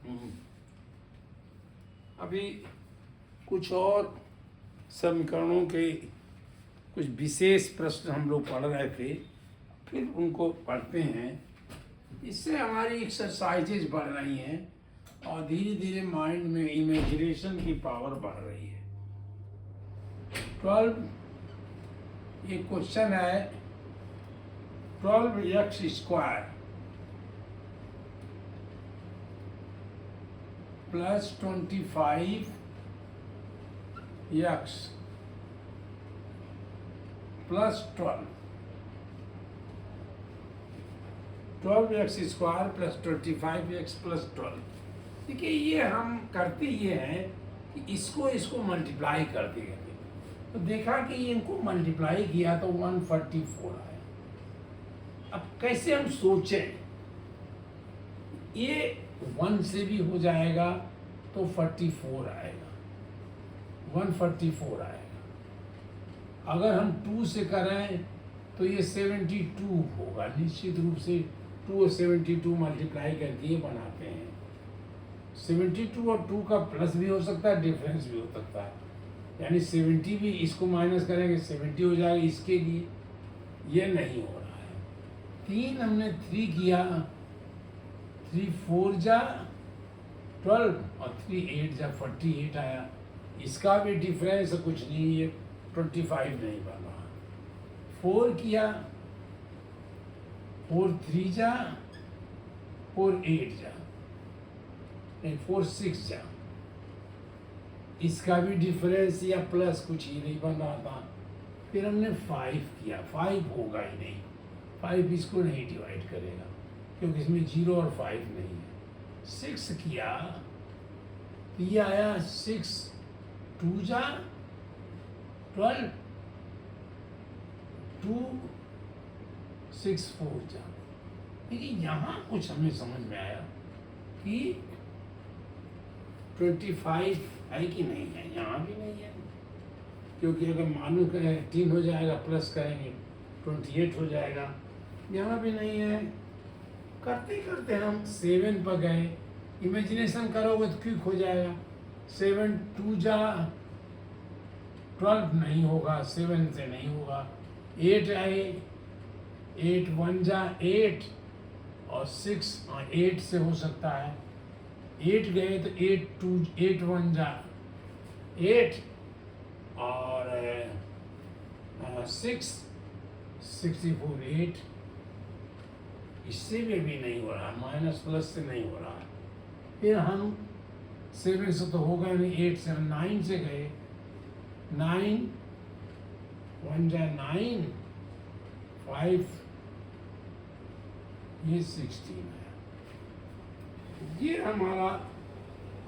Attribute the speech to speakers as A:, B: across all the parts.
A: हम्म। अभी कुछ और समीकरणों के कुछ विशेष प्रश्न हम लोग पढ़ रहे थे, फिर उनको पढ़ते हैं। इससे हमारी एक्सरसाइजेज बढ़ रही हैं और धीरे धीरे माइंड में इमेजिनेशन की पावर बढ़ रही है। 12 एक क्वेश्चन है, 12x² plus 25x plus 12x² plus 25x plus 12। देखिए, ये हम करते ये हैं कि इसको मल्टीप्लाई करते गए, तो देखा कि इनको मल्टीप्लाई किया तो 144 आया। अब कैसे हम सोचें, ये 1 से भी हो जाएगा तो 44 आएगा, 144 आएगा। अगर हम 2 से करें तो ये 72 होगा। निश्चित रूप से 2 और 72 मल्टीप्लाई करके ये बनाते हैं। 72 और 2 का प्लस भी हो सकता है, डिफरेंस भी हो सकता है। यानी 70 भी इसको माइनस करेंगे 70 हो जाएगा इसके लिए। ये नहीं हो रहा है। 3 हमने 3 किया, 3 4 जा 12 और 3 8 जा 48 आया। इसका भी डिफरेंस कुछ नहीं है, 25 नहीं बना। 4 किया, 4 3 जा 4 8 जा 4 6 जा, इसका भी डिफरेंस या प्लस कुछ ही नहीं बन रहा था। फिर हमने 5 किया, 5 होगा ही नहीं, 5 इसको नहीं डिवाइड करेगा क्योंकि इसमें 0 और 5 नहीं है। 6 किया तो ये आया 6 2 जा 12, 2 6 4 जा। लेकिन यहाँ कुछ हमें समझ में आया कि 25 है कि नहीं है, यहाँ भी नहीं है। क्योंकि अगर मालूम करें 3 हो जाएगा, प्लस करेंगे 28 हो जाएगा, यहाँ भी नहीं है। करते करते हम 7 पर गए, इमेजिनेशन करोगे तो क्विक हो जाएगा। 7 2 जा 12 नहीं होगा, 7 से नहीं होगा। 8 आए, 8 1 जा 8 और 6 8 से हो सकता है। 8 गए तो 8 1 जा 8 और 6 64 8। इससे भी नहीं हो रहा, माइनस प्लस से नहीं हो रहा। फिर हम 7 से तो होगा नहीं, 8 से 9 से गए, 9 1 जा 9 5 ये 16 है। ये हमारा,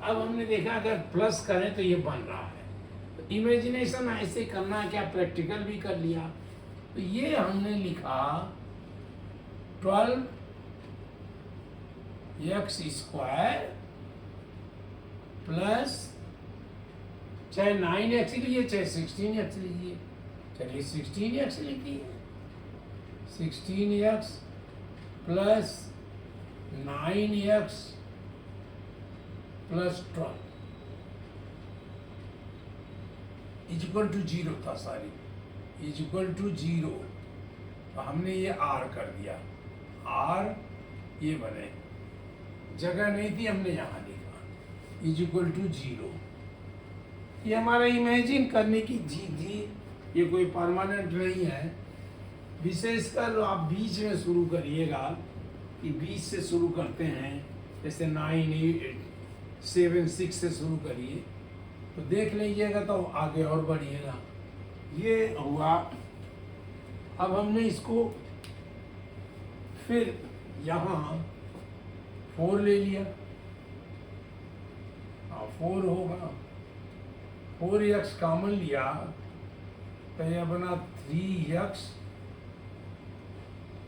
A: अब हमने देखा अगर प्लस करें तो ये बन रहा है। तो इमेजिनेशन ऐसे करना है, क्या प्रैक्टिकल भी कर लिया। तो ये हमने लिखा 12x² प्लस, चाहे 9x लीजिए चाहे 16x लीजिए, चलिए 16x लिखिए। 16x plus 9x plus 12 is equal to 0 था, सारी इज इक्वल टू 0। तो हमने ये r कर दिया, r ये बने, जगह नहीं थी हमने यहाँ लिखा इज इक्वल टू 0। ये हमारा इमेजिन करने की चीज थी, ये कोई परमानेंट नहीं है। विशेषकर आप बीच में शुरू करिएगा, कि बीच से शुरू करते हैं, जैसे 9 8 7 6 से शुरू करिए तो देख लीजिएगा, तो आगे और बढ़िएगा। ये हुआ। अब हमने इसको फिर यहाँ 4 ले लिया, 4 होगा, 4x कॉमन लिया तो यह बना 3x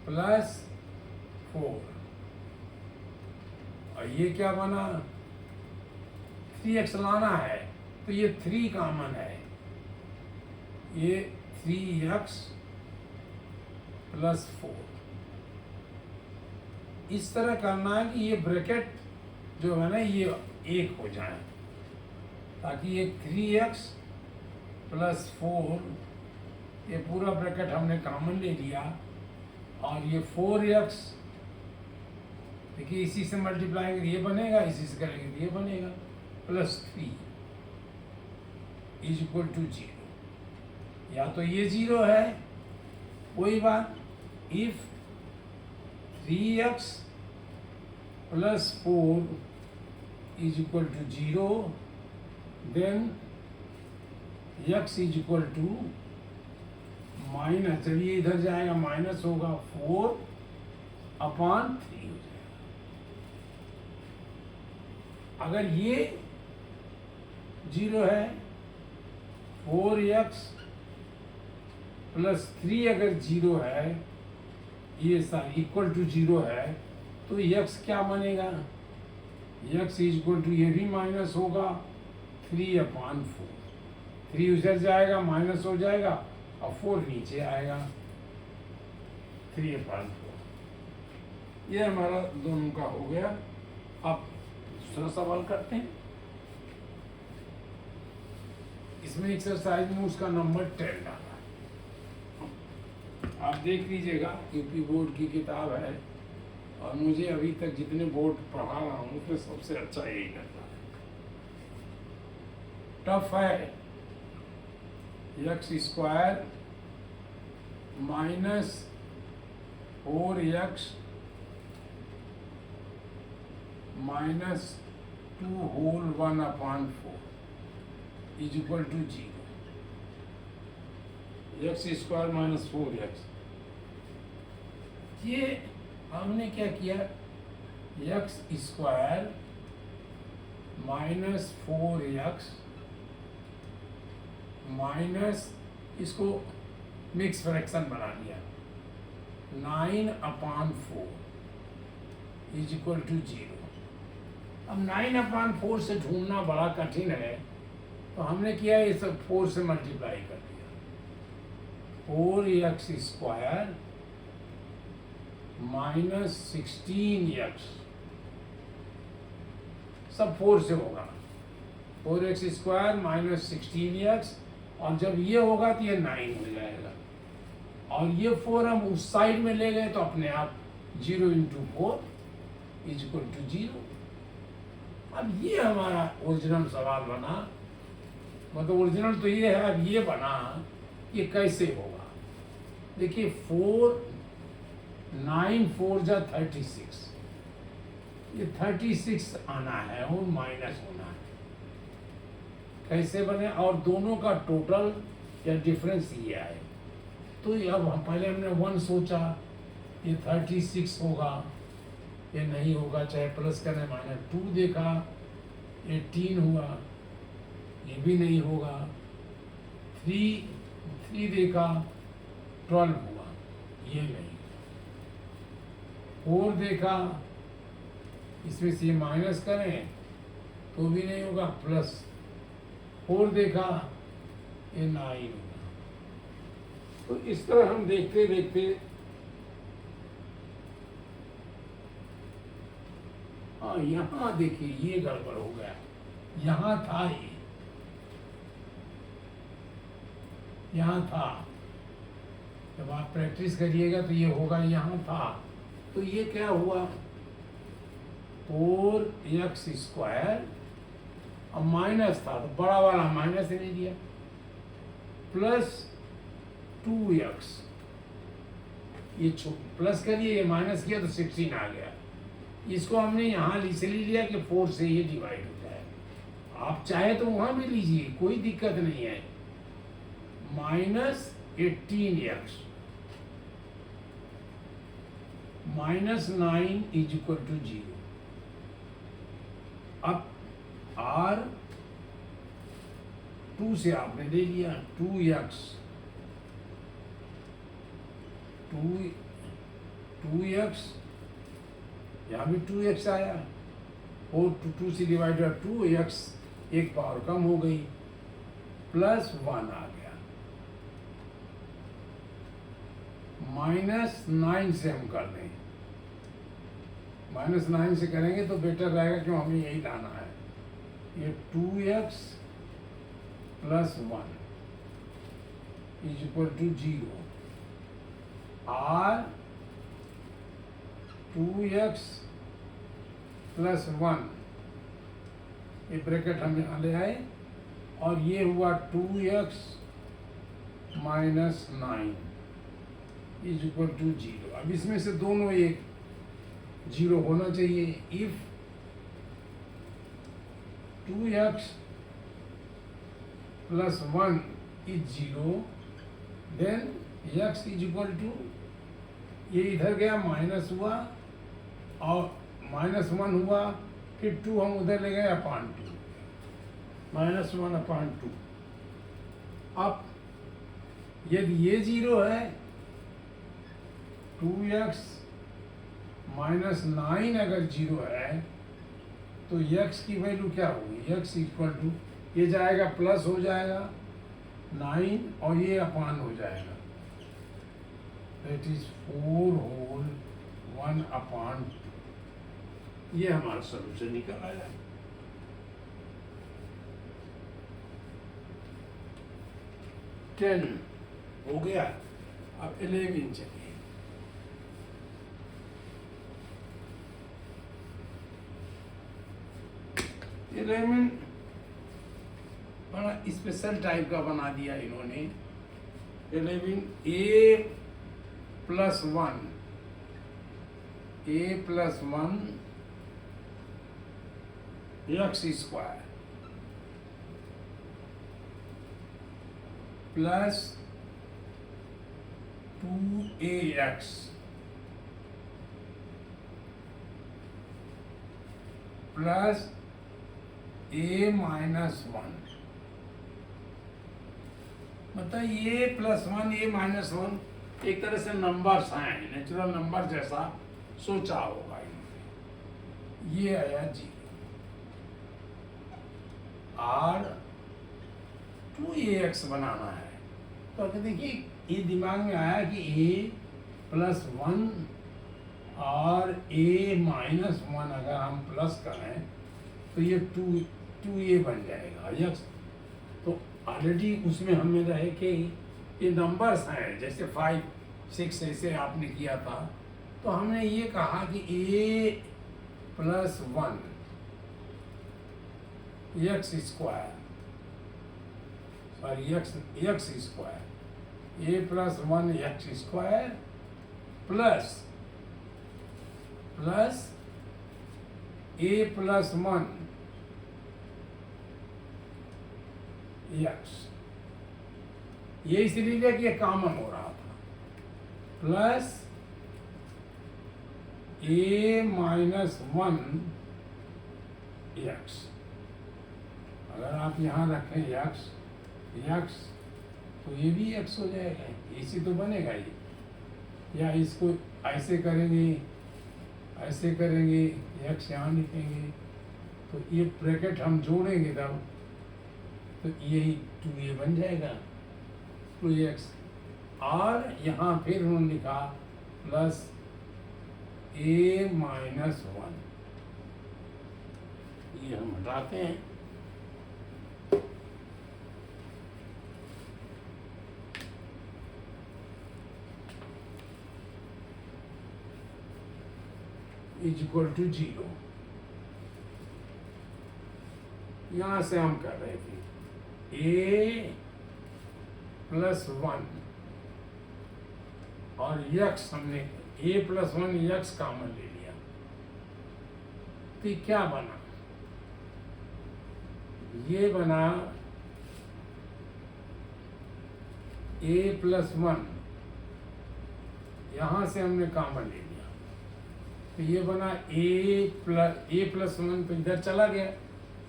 A: प्लस 4। और ये क्या बना, 3x लाना है तो ये 3 कॉमन है, ये 3x प्लस 4। इस तरह करना है कि ये ब्रैकेट जो है ना ये 1 हो जाए, ताकि ये 3x प्लस 4, ये पूरा ब्रैकेट हमने कॉमन ले लिया, और ये 4x, देखिए इसी से मल्टीप्लाई करेंगे ये बनेगा, इसी से करेंगे तो ये बनेगा, प्लस 3 इज इक्वल टू 0। या तो ये 0 है, कोई बात, if 3x plus 4 is equal to 0, then x is equal to minus, चलिए इधर जाएगा माइनस होगा 4 अपॉन 3 हो जाएगा। अगर ये 0 है, 4x प्लस 3 अगर 0 है, ये सारी इक्वल टू 0 है, तो x क्या बनेगा, x इज इक्वल टू, ये भी माइनस होगा 3 अपॉन 4, 3 उधर जाएगा माइनस हो जाएगा, और 4 नीचे आएगा, 3 अपॉन 4। ये हमारा दोनों का हो गया। अब दूसरा सवाल करते हैं। इसमें एक्सरसाइज में उसका नंबर 10 डाला, आप देख लीजिएगा, यूपी बोर्ड की किताब है, और मुझे अभी तक जितने बोर्ड पढ़ा रहा हूँ उसमें सबसे अच्छा यही लगता है। टफ है। x square minus 4x minus 2 whole 1 upon 4 is equal to 0। x square minus 4x, ये हमने क्या किया, x square minus 4x minus, इसको मिक्स फ्रैक्शन बना लिया, 9 अपॉन 4 इज इक्वल टू 0। अब 9 अपॉन 4 से ढूंढना बड़ा कठिन है, तो हमने किया ये सब 4 से मल्टीप्लाई कर दिया, 4x स्क्वायर माइनस 16x, सब 4 से होगा, 4x स्क्वायर माइनस 16x, और जब ये होगा तो ये 9 हो जाएगा, और ये 4 हम उस साइड में ले गए तो अपने आप 0 इंटू 4 इज इक्वल टू 0। अब ये हमारा ओरिजिनल सवाल बना, मतलब ओरिजिनल तो ये है, अब ये बना ये कैसे होगा। देखिए 4 9 4 जा 36, ये 36 आना है और माइनस होना है, कैसे बने, और दोनों का टोटल या डिफरेंस ये आए। तो अब हम पहले हमने 1 सोचा, ये 36 होगा, ये नहीं होगा, चाहे प्लस करें, माइनस 2 देखा 18 हुआ, ये भी नहीं होगा, 3 देखा 12 हुआ, ये नहीं, 4 देखा, इसमें से माइनस करें तो भी नहीं होगा, प्लस 4 देखा, ये 9 होगा। तो इस तरह हम देखते देखते यहाँ देखिए ये गड़बड़ हो गया, यहाँ था ये, यहाँ था, जब आप प्रैक्टिस करिएगा तो ये होगा, यहाँ था, तो ये क्या हुआ, 4x स्क्वायर, अब माइनस था तो बड़ा वाला माइनस ही नहीं दिया, प्लस 2x, ये प्लस करिए, ये माइनस किया तो 16 आ गया, इसको हमने यहाँ इसलिए लिया कि 4 से ये डिवाइड हो जाए, आप चाहे तो वहाँ भी लीजिए, कोई दिक्कत नहीं है, minus 18x minus 9 is equal to 0। अब r 2 से आपने ले लिया, 2x 2x, यहाँ भी 2x आया, 4 2 से डिवाइडेड 2x, एक पावर कम हो गई, प्लस 1 आ गया, माइनस 9 से हम कर दें, -9 से करेंगे तो बेटर रहेगा, क्यों हमें यही लाना है। ये 2x + 1 = 0। r 2x + 1, ये ब्रैकेट हम यहाँ ले आए, और ये हुआ 2x - 9 = 0। अब इसमें से दोनों एक 0 होना चाहिए। If 2x + 1 is 0, then x = ये इधर गया माइनस हुआ, और -1 हुआ, फिर 2 हम उधर ले गए अपॉन 2, -1/2। अब यदि ये 0 है, 2x - 9 अगर 0 है, तो x की वैल्यू क्या होगी? x = ये जाएगा प्लस हो जाएगा 9, और ये अपान हो जाएगा, दैट इज 4 होल 1/2। ये हमारा सोल्यूशन निकल आया। टेन हो गया। अब 11 चलिए। 11 बड़ा स्पेशल टाइप का बना दिया इन्होंने। 11 a + 1 x² plus 2ax plus a - 1। मतलब ये +1 a - 1 एक तरह से नंबर्स हैं, नेचुरल नंबर जैसा सोचा होगा इन्होंने। ये आया 0। और 2ax बनाना है, तो अगर देखिए ये दिमाग में आया कि a + 1 और a - 1 अगर हम प्लस करें तो ये 2a बन जाएगा यस। तो ऑलरेडी उसमें हमें रहे कि ये नंबर्स हैं, जैसे 5 6 ऐसे आपने किया था, तो हमने ये कहा कि a + 1 x² sorry x² a + 1 x² plus a + 1 x, ये इसलिए कि ये कॉमन हो रहा था, प्लस a - 1 x। अगर आप यहाँ रखें x तो ये भी x हो जाएगा, इसी तो बनेगा ये। या इसको ऐसे करेंगे x यहाँ लिखेंगे, तो ये ब्रैकेट हम जोड़ेंगे तब तो यही 2a बन जाएगा 2x। और यहाँ फिर उन्होंने लिखा प्लस a - 1, ये हम हटाते हैं। = 0। यहाँ से हम कर रहे थे a + 1 और x, हमने a + 1 x कॉमन ले लिया, तो क्या बना? ये बना a + 1, यहाँ से हमने कॉमन ले लिया, तो ये बना a + 1 तो इधर चला गया,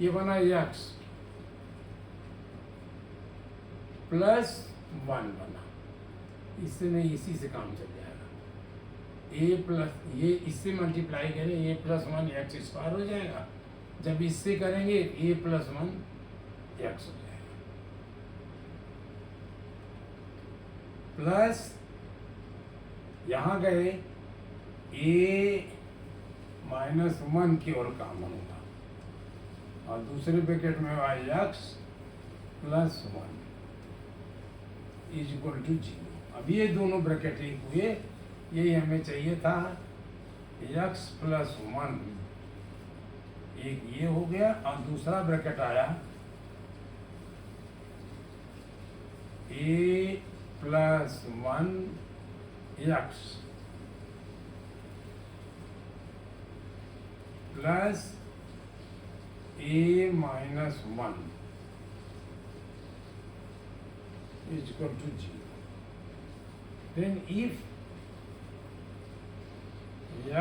A: ये बना x +1 बना। इससे नहीं, इसी से काम चल जाएगा। ये इससे मल्टीप्लाई करें a + 1 x² हो जाएगा, जब इससे करेंगे a + 1 x हो जाएगा, प्लस यहाँ गए a -1 की ओर कॉमन होगा और दूसरे ब्रैकेट में होगा x + 1 = 0। अब ये दोनों ब्रैकेट एक हुए, यही हमें चाहिए था। x + 1 एक ये हो गया और दूसरा ब्रैकेट आया a + 1 x plus a minus 1 is equal to 0. Then if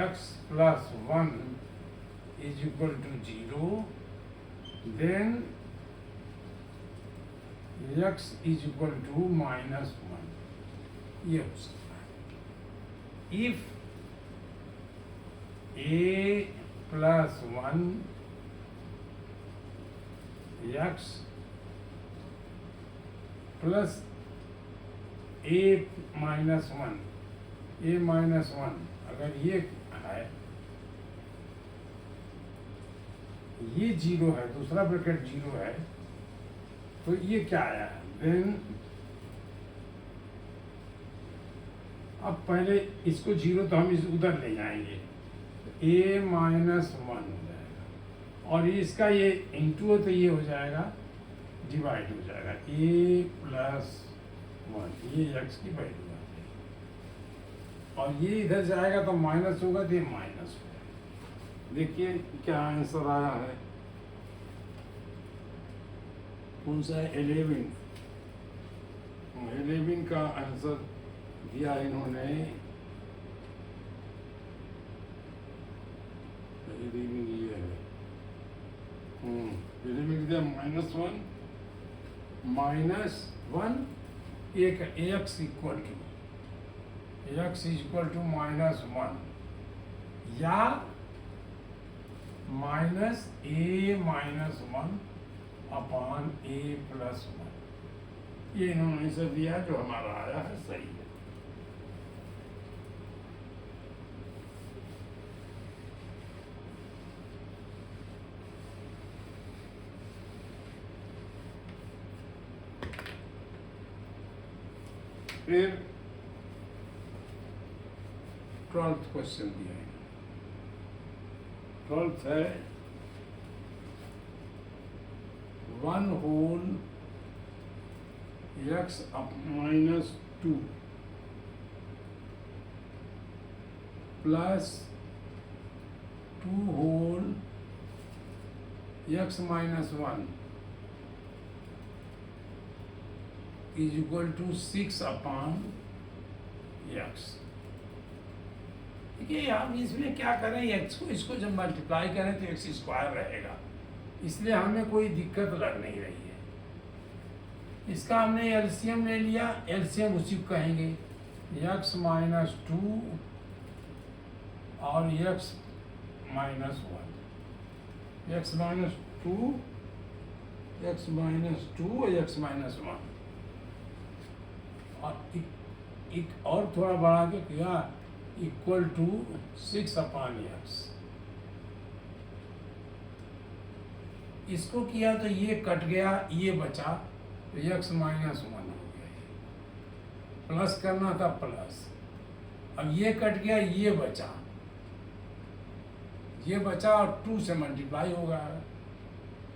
A: x plus 1 is equal to 0, then x is equal to -1. ये हो सकता है। If a plus 1 x plus a minus 1 अगर ये है, ये 0 है, दूसरा ब्रैकेट 0 है, तो ये क्या आया? देन अब पहले इसको 0 तो हम इस उधर ले जाएंगे, a -1 हो जाएगा और इसका ये इंटू हो तो ये हो जाएगा डिवाइड हो जाएगा a + 1, ये x की वैल्यू आ जाएगी और ये इधर जाएगा तो माइनस होगा तो ये माइनस हो जाएगा। देखिए क्या आंसर आया है, कौन सा है? 11 का आंसर दिया इन्होंने। 11 ये है, 11 दिया -1 एक x इक्वल टू -1 या -a-1 अपॉन a + 1, ये इन्होंने आंसर दिया जो हमारा आया है, सही है। फिर 12th क्वेश्चन दिया है। 12th है 1 whole x -2 plus 2 whole x -1 is equal to 6 upon x। देखिए हम इसमें क्या करें, x को इसको जब मल्टीप्लाई करें तो x² रहेगा, इसलिए हमें कोई दिक्कत लग नहीं रही है। इसका हमने एलसीएम ले लिया, एलसीएम उसी को कहेंगे x -2 और x -1, x -2 और x -1 और एक और थोड़ा बढ़ा के किया इक्वल टू 6 अपॉन x। इसको किया तो ये कट गया, ये बचा तो x -1 हो गया, प्लस करना था प्लस, अब ये कट गया, ये बचा और 2 से मल्टीप्लाई होगा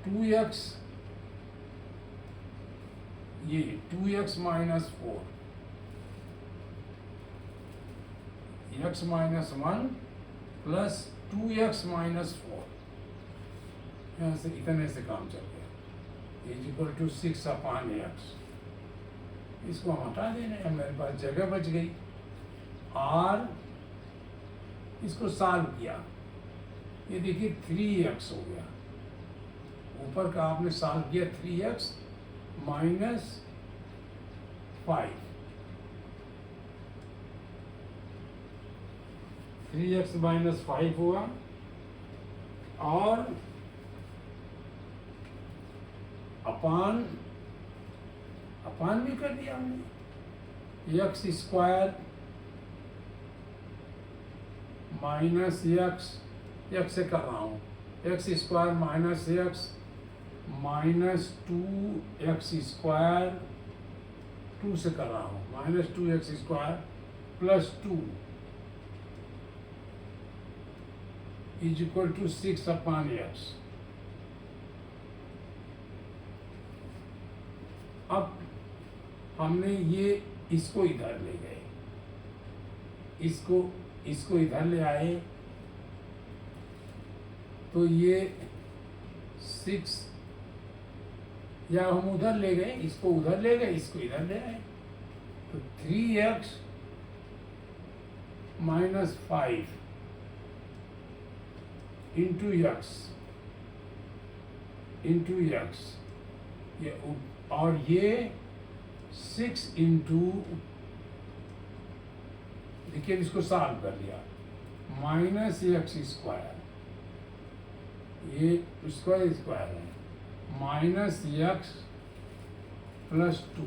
A: 2x, ये 2x -4 x -1 प्लस 2x -4, यहाँ से इतने से काम चल गया, इक्वल टू 6 अपॉन x। इसको हम हटा देने, मेरे पास जगह बच गई। और इसको सॉल्व किया, ये देखिए 3x हो गया, ऊपर का आपने सॉल्व किया 3x -5, 3x -5 हुआ और अपान भी कर दिया हमने, x² -x एक्स से कर रहा हूँ, x square minus x minus 2x square, 2 से कर रहा हूँ, minus 2x square plus 2 is equal to 6/x। अब हमने ये इसको इधर ले गए, इसको इधर ले आए, तो ये 6, या हम उधर ले गए, इसको उधर ले गए, इसको इधर ले आए, तो 3x माइनस 5 इंटू एक्स, ये और ये 6 इंटू, देखिए इसको सॉल्व कर लिया, माइनस एक्स स्क्वायर, ये स्क्वायर है, माइनस एक्स प्लस 2,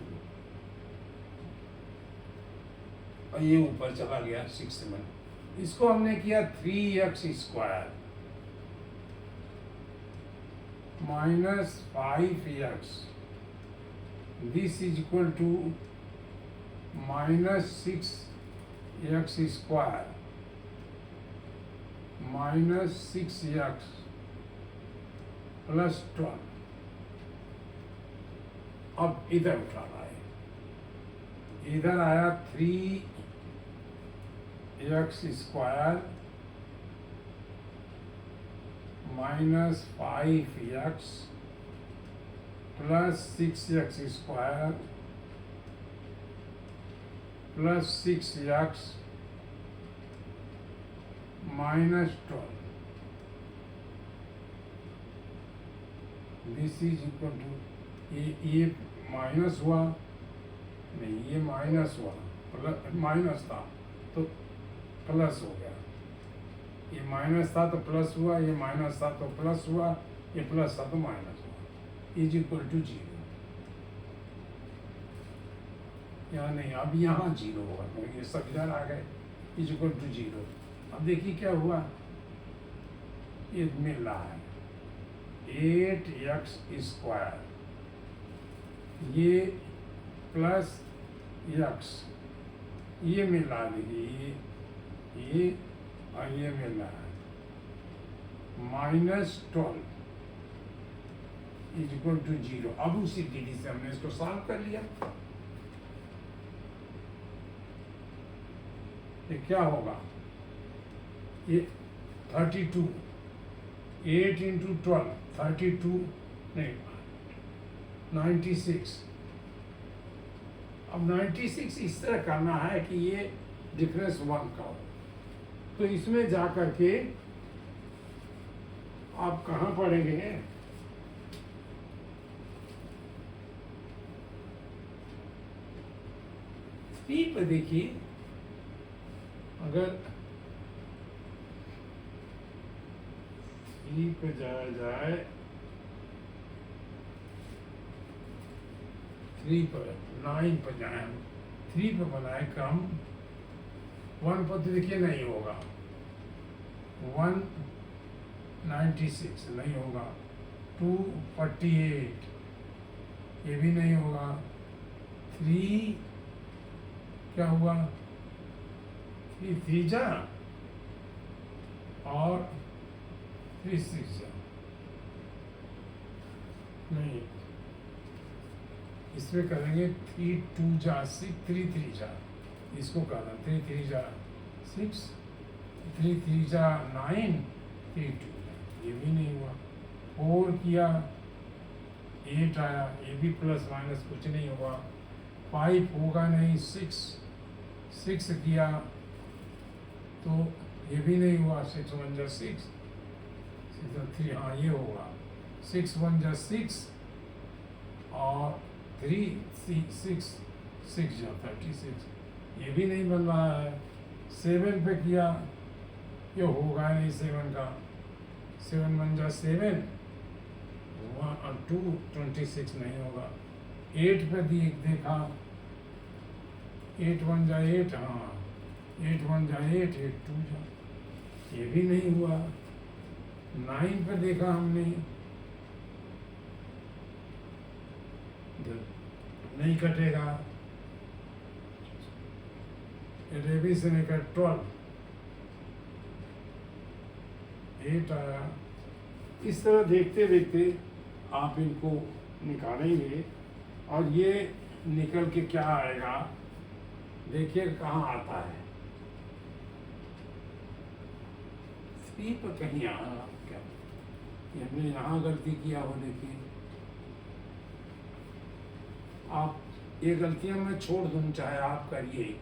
A: और ये ऊपर चला गया 6 में। इसको हमने किया 3x square minus 5x, this is equal to minus 6x square minus 6x plus 12। अब इधर उठाना है, इधर आया 3x square minus 5x plus 6x square plus 6x minus 12, this is equal to, ये माइनस हुआ नहीं, ये माइनस हुआ, प्लस माइनस था तो प्लस हो गया, ये माइनस था तो प्लस हुआ, ये माइनस था तो प्लस हुआ, ये प्लस था तो माइनस हुआ, इज इक्वल टू 0। यहाँ नहीं, अब यहाँ 0 होगा, तो ये सब इधर आ गए, इज इक्वल टू 0। अब देखिए क्या हुआ, ये मिल रहा है 8x स्क्वायर, ये प्लस x, ये मिल रहा है, देखिए ये और ये मिल रहा है माइनस 12 इज इक्वल टू 0। अब उसी डी से हमने इसको सॉल्व कर लिया, ये क्या होगा, ये 32, 8 इंटू 12 32 नहीं 96। अब 96 इस तरह करना है कि ये डिफरेंस 1 का हो, तो इसमें जा करके आप कहाँ पढ़ेंगे, थ्री पे देखिए, अगर 3 पे जाया जाए, 3 पर 9 पर जाए, 3 पे बनाए क्रम, 1 पर तो देखिए नहीं होगा, 196 नहीं होगा, 248 ये भी नहीं होगा, 3 क्या हुआ, 3 3 जा और 3 6 जा, नहीं इसमें करेंगे 3 2 जा 6, 3 3 जा, इसको करना 3 3 जा 6, 3 3 जा 9, 3 2 जा, ये भी नहीं हुआ, 4 किया 8 आया, ये भी प्लस माइनस कुछ नहीं हुआ, 5 होगा नहीं, 6 किया तो ये भी नहीं हुआ, 6 1 जा 6, 6 3, हाँ ये होगा, 6 1 जा 6 और 3 6 जा 36, ये भी नहीं बन रहा है। 7 पे किया, ये होगा नहीं 7 का, 7 1 जा 7, 2 26 नहीं होगा। 8 पे देखा, 8 1 जा 8, हाँ 8 1 जा 8, 8 2 जा, ये भी नहीं हुआ। 9 पे देखा हमने, नहीं कटेगा, 11 से लेकर 12, 8 आया। इस तरह देखते देखते आप इनको निकालेंगे और ये निकल के क्या आएगा, देखिए कहाँ आता है, 3 पर कहीं आया क्या, ये हमने यहाँ गलती किया हो। देखिए आप ये गलतियां मैं छोड़ दूँ, चाहे आप करिए,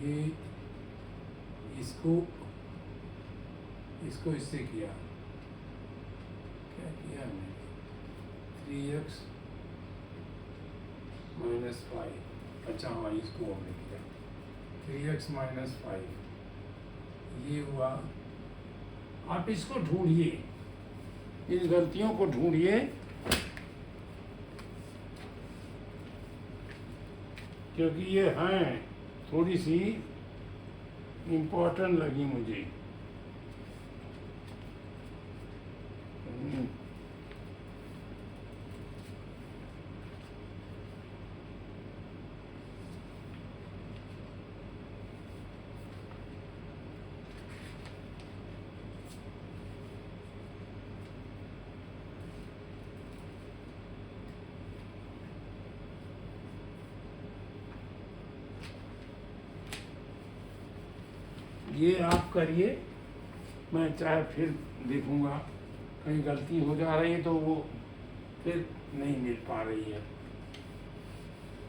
A: ये इसको इससे किया, क्या किया हमने, 3x माइनस 5, अच्छा हाँ इसको हमने किया 3x माइनस 5, ये हुआ। आप इसको ढूंढिए, इस गलतियों को ढूंढिए, क्योंकि ये हैं थोड़ी सी इम्पोर्टेंट लगी मुझे। ये आप करिए, मैं चाहे फिर देखूंगा कहीं गलती हो जा रही है तो वो फिर नहीं मिल पा रही है,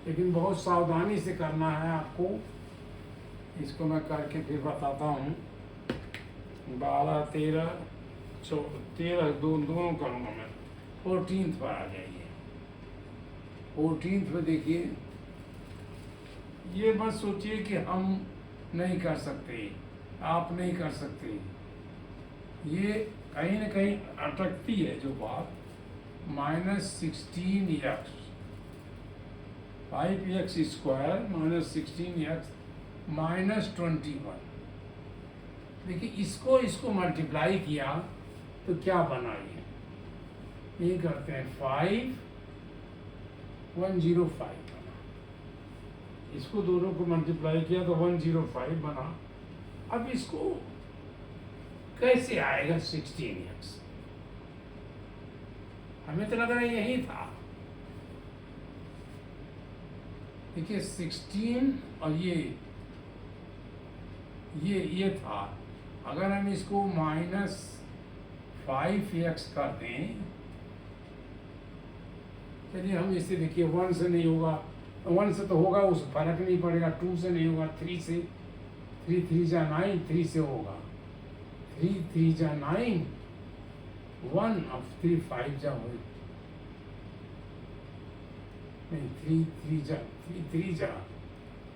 A: लेकिन बहुत सावधानी से करना है आपको। इसको मैं करके फिर बताता हूँ। 12, 13, 13 दोनों करूँगा मैं। 14 पर आ जाइए। 14 पर देखिए, ये बस सोचिए कि हम नहीं कर सकते, आप नहीं कर सकते, ये कहीं न कहीं अटकती है जो बात। -16x 5x square -16x -21। देखिए इसको मल्टीप्लाई किया तो क्या बना, ये करते हैं 5105 बना। इसको दोनों को मल्टीप्लाई किया तो 105 बना। अब इसको कैसे आएगा 16x, हमें तो लग रहा है यही था। देखिए 16 और ये था। अगर हम इसको -5x कर दें, चलिए हम इसे देखिए 1 से नहीं होगा, 1 से तो होगा, उस फर्क नहीं पड़ेगा। 2 से नहीं होगा, 3 से, 3 3 जा 9, 3 से होगा, 3 3 जा 9, 1 अब 3 5 जा हो, नहीं 3 3 जा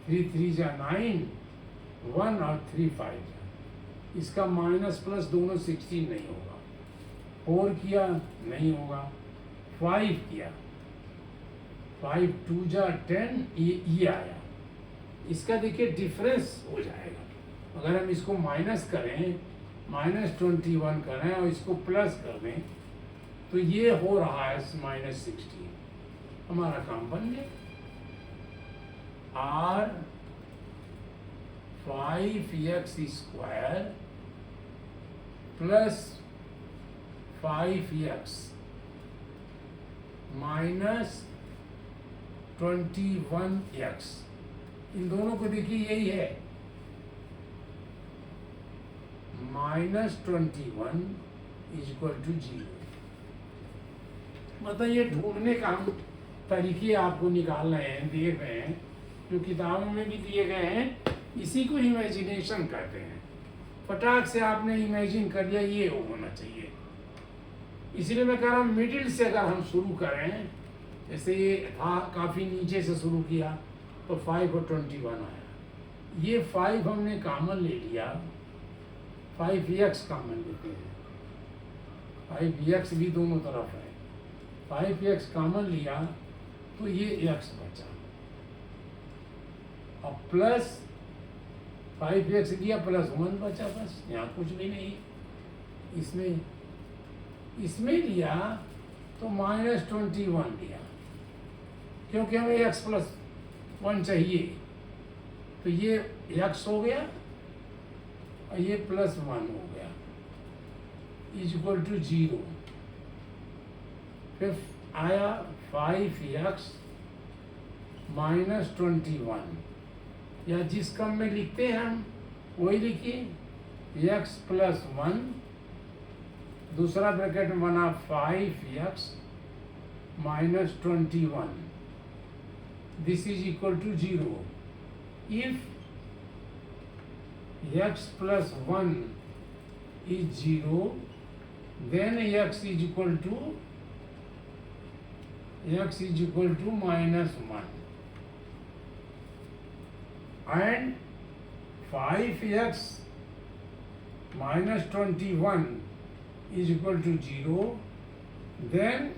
A: 3 3 जा 9, 1 और 3 5 जा। इसका माइनस प्लस दोनों 16 नहीं होगा। 4 किया नहीं होगा, 5 किया, 5 2 जा 10, ये आया। इसका देखिए डिफरेंस हो जाएगा। अगर हम इसको माइनस करें, -21 करें और इसको प्लस कर दें, तो ये हो रहा है -16। हमारा काम बन गया। R 5x square plus 5x -21x, इन दोनों को देखिए यही है, -21 = 0। मतलब ये ढूंढने का हम तरीके आपको निकाल रहे हैं, देख रहे हैं, जो किताबों में भी दिए गए हैं। इसी को इमेजिनेशन कहते हैं। फटाक से आपने इमेजिन कर लिया, ये होना चाहिए। इसलिए मैं कह रहा हूँ मिडिल से अगर हम शुरू करें, जैसे ये था काफ़ी नीचे से शुरू किया तो 5 और 21 आया। ये 5 हमने कॉमन ले लिया, 5x कॉमन लेते हैं, 5x भी दोनों तरफ है, 5x कॉमन लिया तो ये x बचा, और प्लस 5x लिया प्लस 1 बचा, बस यहाँ कुछ भी नहीं। इसमें इसमें लिया तो -21 लिया, क्योंकि हमें x+1 चाहिए, तो ये x हो गया और ये +1 हो गया = 0। फिर आया 5x -21, या जिस क्रम में लिखते हैं हम वही लिखिए, x+1, दूसरा ब्रैकेट में बना 5x -21, this is equal to 0। If x+1 is 0, then x is equal to -1, and 5x -21 is equal to 0, then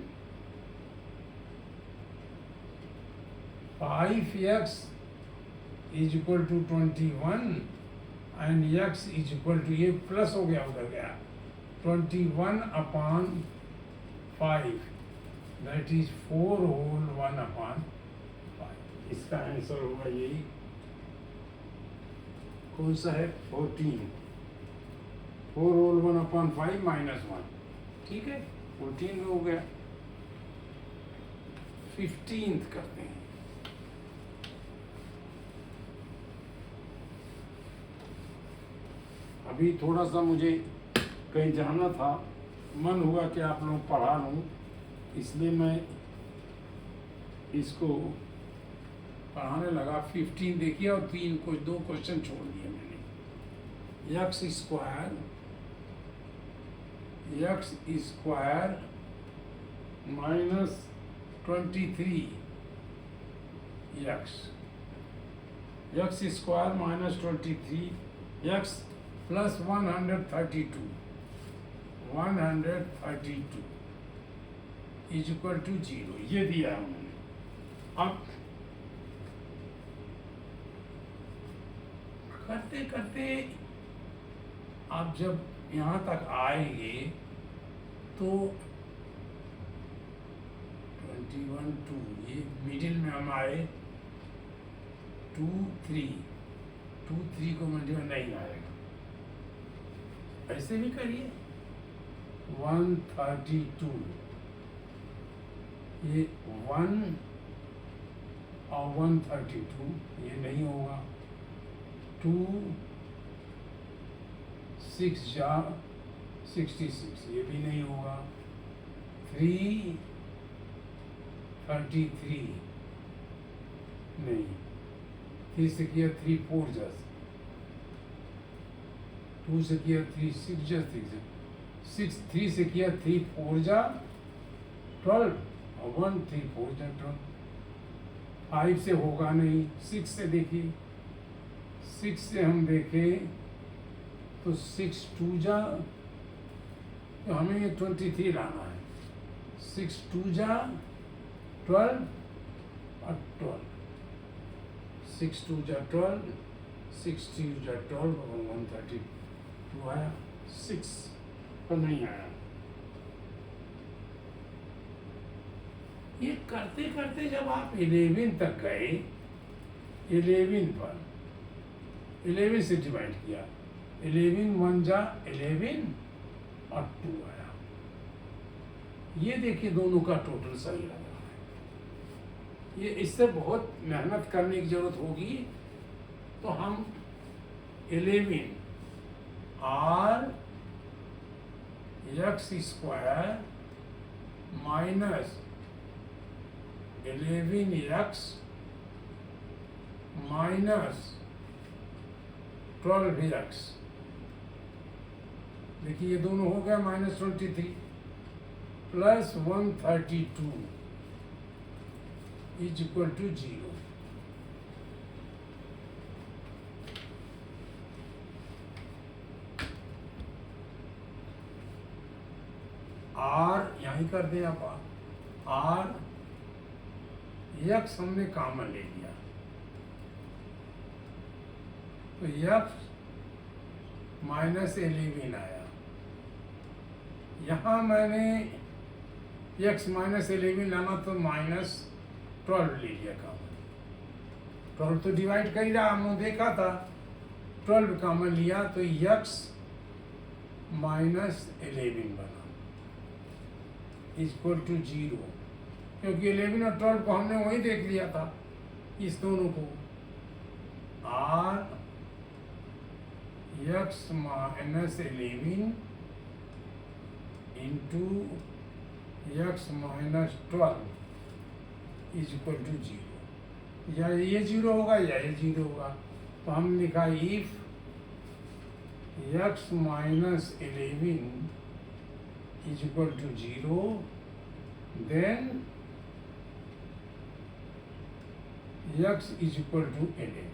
A: 5x is equal to 21 and x is equal to, ये प्लस हो गया उधर गया, 21/5, that is 4 whole 1/5। इसका answer होगा यही, कौन सा है, 14, 4 होल 1/5 -1, ठीक है, 14 हो गया। 15th करते हैं। अभी थोड़ा सा मुझे कहीं जाना था, मन हुआ कि आप लोग पढ़ा लूँ, इसलिए मैं इसको पढ़ाने लगा। 15 देखिए, और 2 क्वेश्चन छोड़ दिए मैंने। x square -23 x square -23 x plus 132 is equal to 0, ये दिया है उन्होंने। अब करते करते आप जब यहाँ तक आएंगे तो 21 2, ये मिडिल में हम आए 2 3 को मल्टीप्लाई नहीं आएगा, ऐसे भी करिए। 132, ये 1 और 132 ये नहीं होगा। 2 6 जा 66 ये भी नहीं होगा। 3 33 नहीं, 3 से किया 3 4 जा, 2 से किया 3 6 जा 6, 3 से किया 3 4 जा 12 और 1 3 4 जा 12। 5 से होगा नहीं। 6 से देखिए, 6 से हम देखें तो 6 2 जा, तो हमें ये 23 लाना है। 6 2 जा 12 और 12, 6 2 जा 12, 6 2 जा 12 और 132 आया। 6 पर नहीं आया। ये करते करते जब आप 11 तक गए, 11 पर 11 से डिवाइड किया, 11 1 जा 11 और 2 आया। ये देखिए दोनों का टोटल सही लग रहा है। ये इससे बहुत मेहनत करने की जरूरत होगी। तो हम 11 r x square minus 11x minus 12x, देखिए ये दोनों हो गया -23 plus 132 is equal to 0। r यहीं कर दें आप, r x हमने कॉमन ले लिया, तो x -11 आया यहाँ मैंने x माइनस 11 लाना तो माइनस 12 ले लिया कॉमन। 12 तो डिवाइड कर ही रहा, हमने देखा था। 12 कॉमन लिया तो x माइनस 11 बना इक्वल टू 0, क्योंकि 11 और 12 को हमने वही देख लिया था, इस दोनों को। r x minus 11 into x minus 12 is equal to 0। या ये 0 होगा या ये 0 होगा। तो हम लिखा if x minus 11 is equal to 0, then x is equal to 11।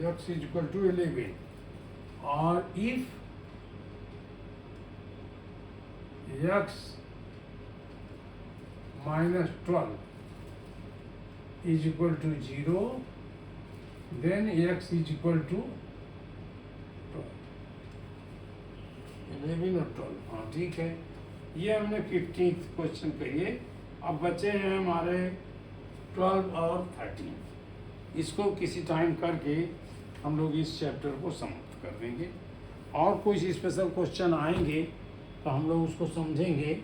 A: x is equal to 11, or if x minus 12 is equal to 0, then x is equal to 12, 11 और 12। हाँ ठीक है, ये हमने 15th क्वेश्चन करिए। अब बचे हैं हमारे 12 और 13। इसको किसी टाइम करके हम लोग इस चैप्टर को समाप्त कर देंगे, और कुछ स्पेशल क्वेश्चन आएंगे तो हम लोग उसको समझेंगे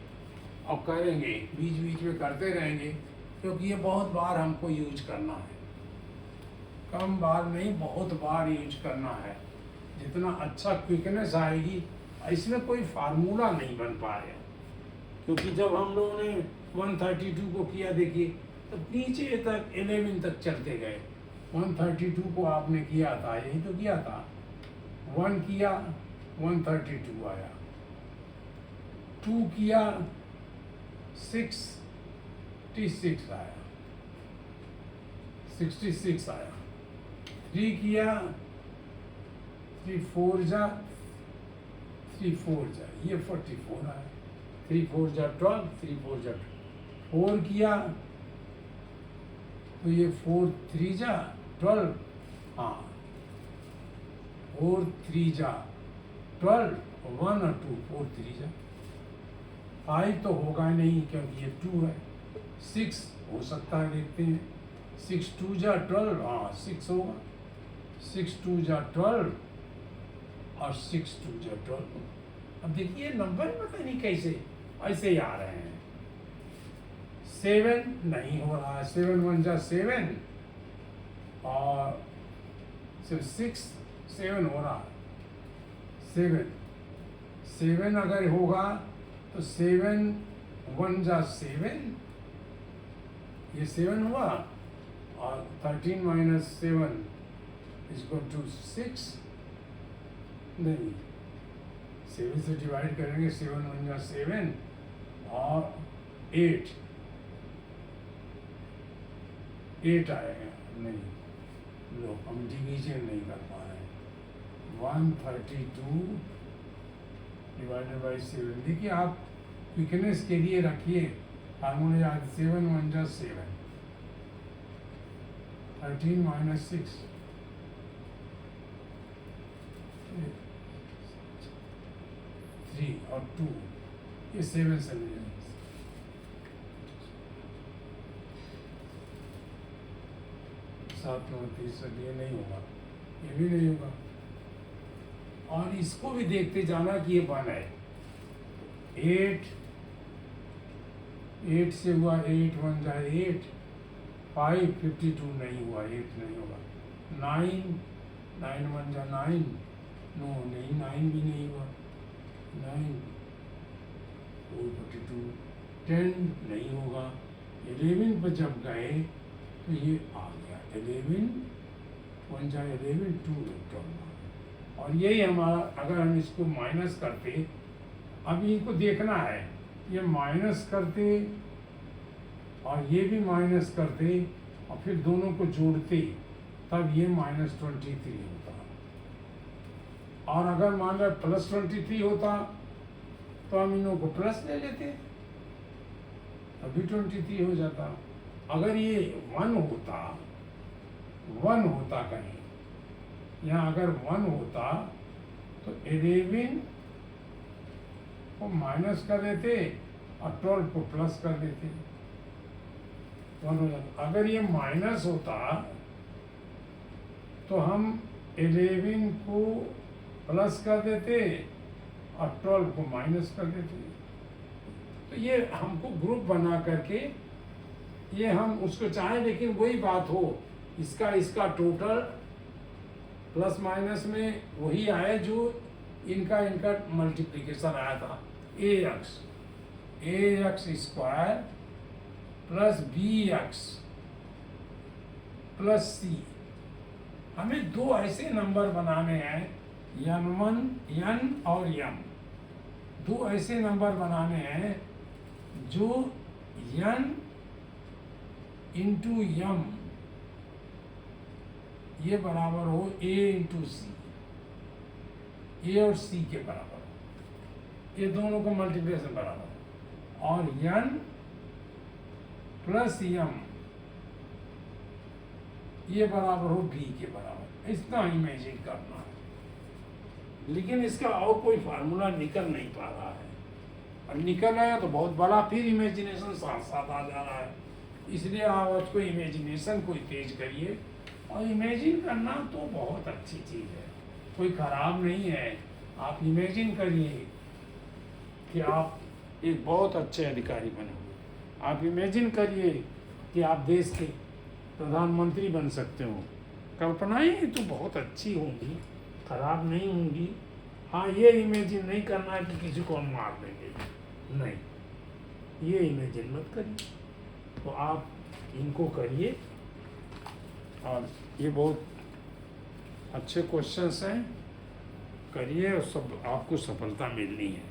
A: और करेंगे, बीच बीच में करते रहेंगे, क्योंकि ये बहुत बार हमको यूज करना है। कम बार नहीं, बहुत बार यूज करना है। जितना अच्छा क्विकनेस आएगी, इसमें कोई फार्मूला नहीं बन पाएगा, क्योंकि जब हम लोगों ने 132 को किया, देखिए तो नीचे तक 11 तक चलते गए। 132 को आपने किया था, यही तो किया था। 1 किया 132 आया, 2 किया 66 आया, 66 आया। 3 किया 3 4 जा 3 4 जा, ये 44 आया। 3 4 जा 12, 3 4 जा 4 किया तो ये 4 3 जा 12, हाँ 4 3 जा 12, 1 और 2, 4 3 जा 5 तो होगा नहीं, क्योंकि ये 2 है। 6 हो सकता है, देखते हैं। 6 2 जा 12, हाँ 6 होगा। 6 2 जा 12 और 6 2 जा 12। अब देखिए नंबर पता नहीं कैसे ऐसे ही आ रहे हैं। 7 नहीं हो रहा है, 7 1 जा 7 और सिर्फ 6 7 हो रहा है। 7 अगर होगा तो 7 1 जा 7, ये 7 हुआ, और 13 माइनस 7 इज इक्वल टू 6। नहीं, 7 से डिवाइड करेंगे, 7 1 जा 7 और 8 आएगा। नहीं, लो हम डिवीजन नहीं कर पा रहे हैं। 132 डिवाइडेड बाई 7। देखिए आप क्विकनेस के लिए रखिए फार्मूला याद। 7 1 जा 7, 13 माइनस 6, 3 और 2, ये 7 से मिलेगा। 7 9 30, ये नहीं होगा, ये भी नहीं होगा। और इसको भी देखते जाना कि ये 1 है। 8 से हुआ 8 1 जा 8, 5 52 नहीं हुआ, 8 नहीं होगा। 9 1 जा 9, नो नहीं, 9 भी नहीं हुआ। 9 4 42, 10 नहीं होगा। 11 पर जब गए तो ये आ गया 11 1 जा 11, 2 12। और यही हमारा, अगर हम इसको माइनस करते, अब इनको देखना है, ये माइनस करते और ये भी माइनस करते और फिर दोनों को जोड़ते, तब ये -23 होता। और अगर मान लो +23 होता तो हम इनों को प्लस ले लेते, अभी 23 हो जाता। अगर ये 1 होता कहीं, यहाँ अगर 1 होता तो 11 को माइनस कर देते और 12 को प्लस कर देते, 1 हो जाता। अगर ये माइनस होता तो हम 11 को प्लस कर देते और 12 को माइनस कर देते। तो ये हमको ग्रुप बना करके ये हम उसको चाहें, लेकिन वही बात हो, इसका टोटल प्लस माइनस में वही आए जो इनका मल्टीप्लिकेशन आया था, ax square plus bx plus c। हमें दो ऐसे नंबर बनाने हैं, n और m, दो ऐसे नंबर बनाने हैं जो n इंटू m ये बराबर हो a इंटू सी, a और c के बराबर हो, ये दोनों का मल्टीप्लिकेशन बराबर हो, और n प्लस m ये बराबर हो b के बराबर। इतना इमेजिन करना है, लेकिन इसका और कोई फार्मूला निकल नहीं पा रहा है, और निकल आया तो बहुत बड़ा फिर इमेजिनेशन साथ साथ आ जा रहा है। इसलिए आप उसको इमेजिनेशन को तेज करिए, और इमेजिन करना तो बहुत अच्छी चीज़ है, कोई खराब नहीं है। आप इमेजिन करिए कि आप एक बहुत अच्छे अधिकारी बनोगे, आप इमेजिन करिए कि आप देश के प्रधानमंत्री बन सकते हो। कल्पनाएं तो बहुत अच्छी होंगी, खराब नहीं होंगी। हाँ, ये इमेजिन नहीं करना है कि किसी को हम मार देंगे, नहीं, ये इमेजिन मत करिए। तो आप इनको करिए, और ये बहुत अच्छे क्वेश्चंस हैं, करिए और सब आपको सफलता मिलनी है।